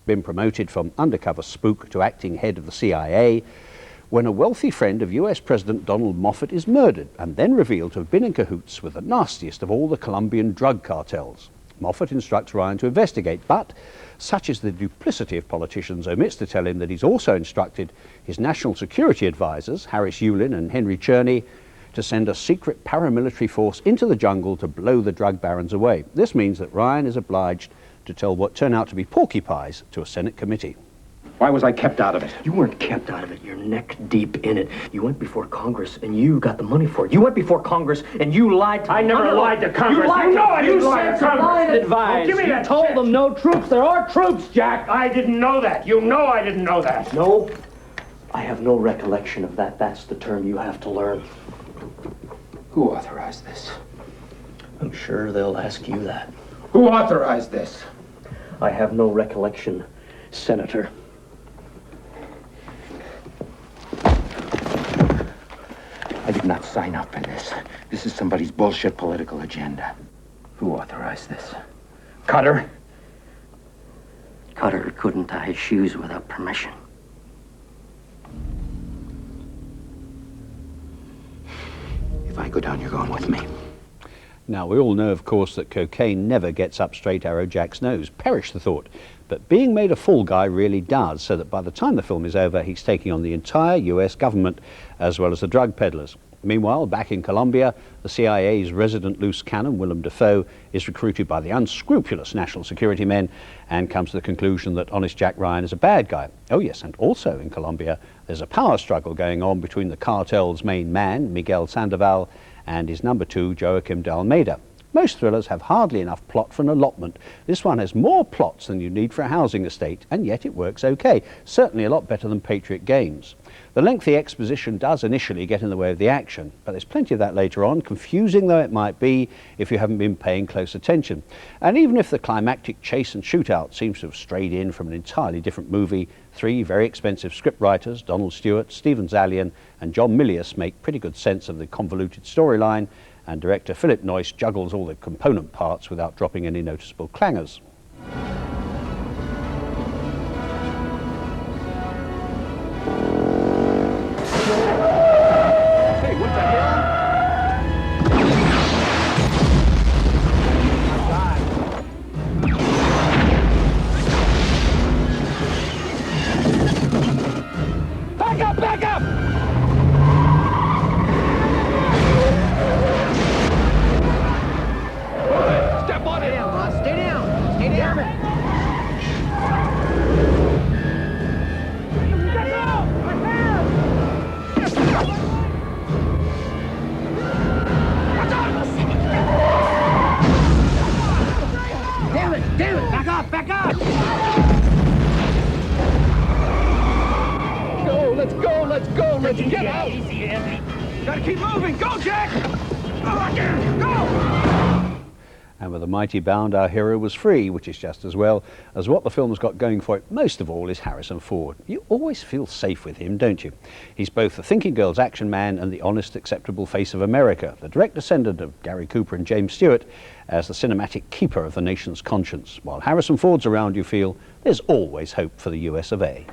been promoted from undercover spook to acting head of the CIA, when a wealthy friend of US President Donald Moffat is murdered and then revealed to have been in cahoots with the nastiest of all the Colombian drug cartels. Moffat instructs Ryan to investigate, but such is the duplicity of politicians, omits to tell him that he's also instructed his national security advisors, Harris Yulin and Henry Cherney, to send a secret paramilitary force into the jungle to blow the drug barons away. This means that Ryan is obliged to tell what turn out to be porcupines to a Senate committee. Why was I kept out of it? You weren't kept out of it. You're neck deep in it. You went before Congress and you got the money for it. You went before Congress and you lied to them. I never lied to Congress. You lied to them. I didn't lie to Congress. Advised. Give me that You told check. them no troops. There are troops, Jack. I didn't know that. You know I didn't know that. No, I have no recollection of that. That's the term you have to learn. Who authorized this? I'm sure they'll ask you that. Who authorized this? I have no recollection, Senator. I did not sign up for this. This is somebody's bullshit political agenda. Who authorized this? Cutter? Cutter couldn't tie his shoes without permission. If I go down, you're going with me. Now, we all know, of course, that cocaine never gets up straight Arrow Jack's nose. Perish the thought. But being made a fall guy really does, so that by the time the film is over, he's taking on the entire US government, as well as the drug peddlers. Meanwhile, back in Colombia, the CIA's resident loose cannon, Willem Dafoe, is recruited by the unscrupulous national security men and comes to the conclusion that honest Jack Ryan is a bad guy. Oh yes, and also in Colombia, there's a power struggle going on between the cartel's main man, Miguel Sandoval, and his number two, Joaquim de Almeida. Most thrillers have hardly enough plot for an allotment. This one has more plots than you need for a housing estate, and yet it works okay. Certainly a lot better than Patriot Games. The lengthy exposition does initially get in the way of the action, but there's plenty of that later on, confusing though it might be if you haven't been paying close attention. And even if the climactic chase and shootout seems to have strayed in from an entirely different movie, three very expensive scriptwriters, Donald Stewart, Stephen Zalian and John Milius, make pretty good sense of the convoluted storyline, and director Philip Noyce juggles all the component parts without dropping any noticeable clangers. Hey, what the hell? Back up! Back up! Step on it! Stay down, boss. Stay down. Stay down. Damn it! Damn it! Back up! Back up! Go! Let's go! Let's go! Let's get out! Easy, Andy. Gotta keep moving! Go, Jack! Go! And with a mighty bound, our hero was free, which is just as well as what the film's got going for it most of all is Harrison Ford. You always feel safe with him, don't you? He's both the thinking girl's action man and the honest, acceptable face of America, the direct descendant of Gary Cooper and James Stewart as the cinematic keeper of the nation's conscience. While Harrison Ford's around, you feel there's always hope for the US of A.